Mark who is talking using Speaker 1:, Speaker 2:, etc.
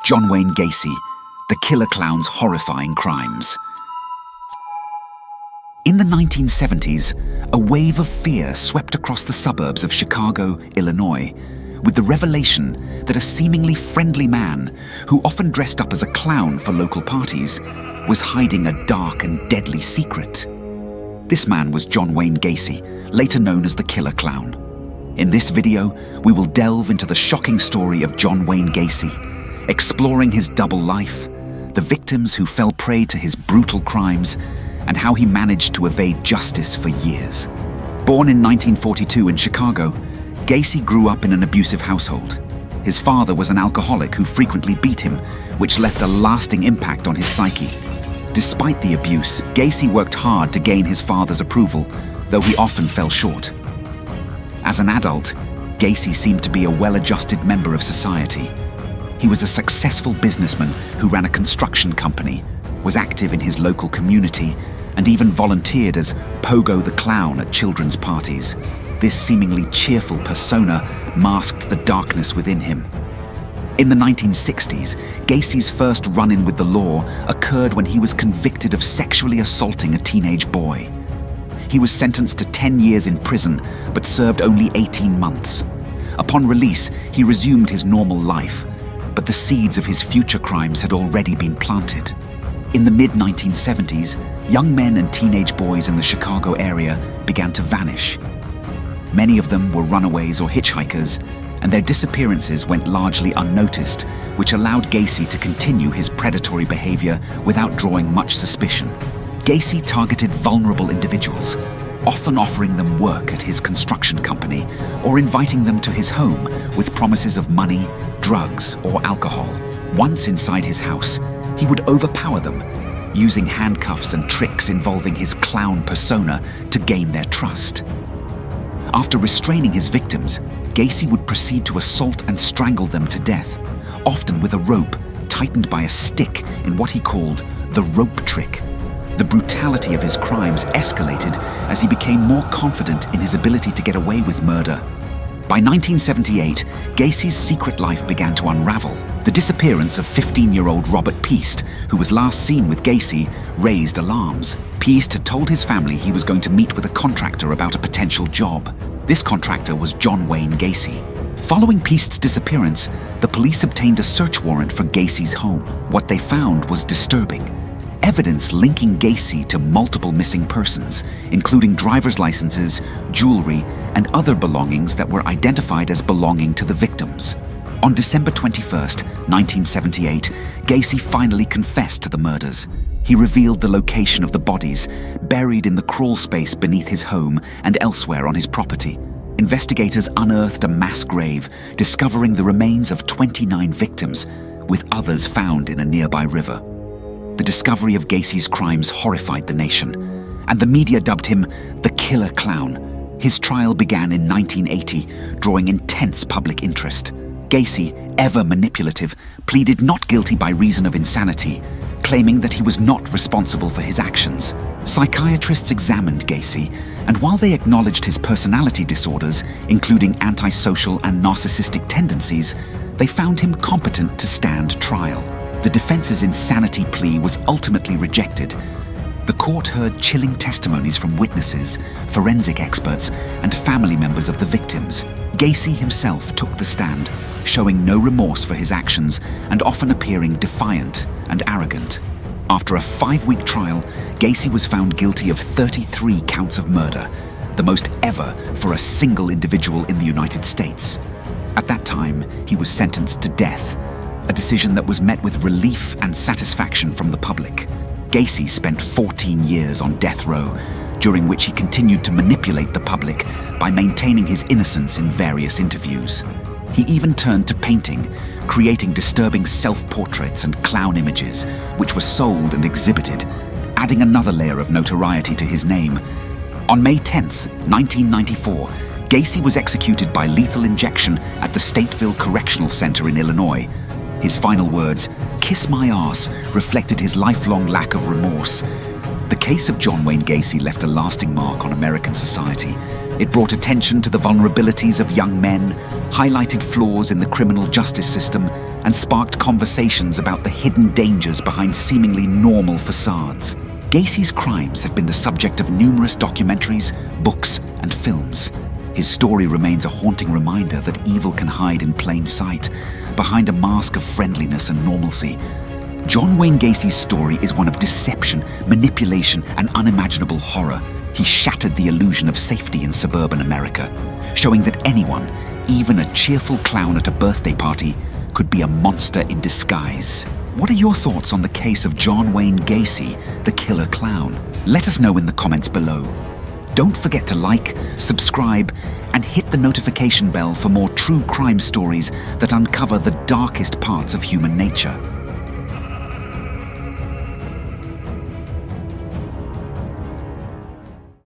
Speaker 1: John Wayne Gacy, the killer clown's horrifying crimes. In the 1970s, a wave of fear swept across the suburbs of Chicago, Illinois, with the revelation that a seemingly friendly man, who often dressed up as a clown for local parties, was hiding a dark and deadly secret. This man was John Wayne Gacy, later known as the Killer Clown. In this video, we will delve into the shocking story of John Wayne Gacy, exploring his double life, the victims who fell prey to his brutal crimes, and how he managed to evade justice for years. Born in 1942 in Chicago, Gacy grew up in an abusive household. His father was an alcoholic who frequently beat him, which left a lasting impact on his psyche. Despite the abuse, Gacy worked hard to gain his father's approval, though he often fell short. As an adult, Gacy seemed to be a well-adjusted member of society. He was a successful businessman who ran a construction company, was active in his local community, and even volunteered as Pogo the Clown at children's parties. This seemingly cheerful persona masked the darkness within him. In the 1960s, Gacy's first run-in with the law occurred when he was convicted of sexually assaulting a teenage boy. He was sentenced to 10 years in prison, but served only 18 months. Upon release, he resumed his normal life, but the seeds of his future crimes had already been planted. In the mid-1970s, young men and teenage boys in the Chicago area began to vanish. Many of them were runaways or hitchhikers, and their disappearances went largely unnoticed, which allowed Gacy to continue his predatory behavior without drawing much suspicion. Gacy targeted vulnerable individuals, often offering them work at his construction company or inviting them to his home with promises of money, drugs, or alcohol. Once inside his house, he would overpower them, using handcuffs and tricks involving his clown persona to gain their trust. After restraining his victims, Gacy would proceed to assault and strangle them to death, often with a rope tightened by a stick in what he called the rope trick. The brutality of his crimes escalated as he became more confident in his ability to get away with murder. By 1978, Gacy's secret life began to unravel. The disappearance of 15-year-old Robert Peast, who was last seen with Gacy, raised alarms. Peast had told his family he was going to meet with a contractor about a potential job. This contractor was John Wayne Gacy. Following Peast's disappearance, the police obtained a search warrant for Gacy's home. What they found was disturbing. Evidence linking Gacy to multiple missing persons, including driver's licenses, jewelry, and other belongings that were identified as belonging to the victims. On December 21st, 1978, Gacy finally confessed to the murders. He revealed the location of the bodies, buried in the crawl space beneath his home and elsewhere on his property. Investigators unearthed a mass grave, discovering the remains of 29 victims, with others found in a nearby river. The discovery of Gacy's crimes horrified the nation, and the media dubbed him the Killer Clown. His trial began in 1980, drawing intense public interest. Gacy, ever manipulative, pleaded not guilty by reason of insanity, claiming that he was not responsible for his actions. Psychiatrists examined Gacy, and while they acknowledged his personality disorders, including antisocial and narcissistic tendencies, they found him competent to stand trial. The defense's insanity plea was ultimately rejected. The court heard chilling testimonies from witnesses, forensic experts, and family members of the victims. Gacy himself took the stand, showing no remorse for his actions and often appearing defiant and arrogant. After a 5-week trial, Gacy was found guilty of 33 counts of murder, the most ever for a single individual in the United States. At that time, he was sentenced to death, a decision that was met with relief and satisfaction from the public. Gacy spent 14 years on death row, during which he continued to manipulate the public by maintaining his innocence in various interviews. He even turned to painting, creating disturbing self-portraits and clown images, which were sold and exhibited, adding another layer of notoriety to his name. On May 10th, 1994, Gacy was executed by lethal injection at the Stateville Correctional Center in Illinois. His final words, "Kiss my ass," reflected his lifelong lack of remorse. The case of John Wayne Gacy left a lasting mark on American society. It brought attention to the vulnerabilities of young men, highlighted flaws in the criminal justice system, and sparked conversations about the hidden dangers behind seemingly normal facades. Gacy's crimes have been the subject of numerous documentaries, books, and films. His story remains a haunting reminder that evil can hide in plain sight, behind a mask of friendliness and normalcy. John Wayne Gacy's story is one of deception, manipulation, and unimaginable horror. He shattered the illusion of safety in suburban America, showing that anyone, even a cheerful clown at a birthday party, could be a monster in disguise. What are your thoughts on the case of John Wayne Gacy, the killer clown? Let us know in the comments below. Don't forget to like, subscribe, and hit the notification bell for more true crime stories that uncover the darkest parts of human nature.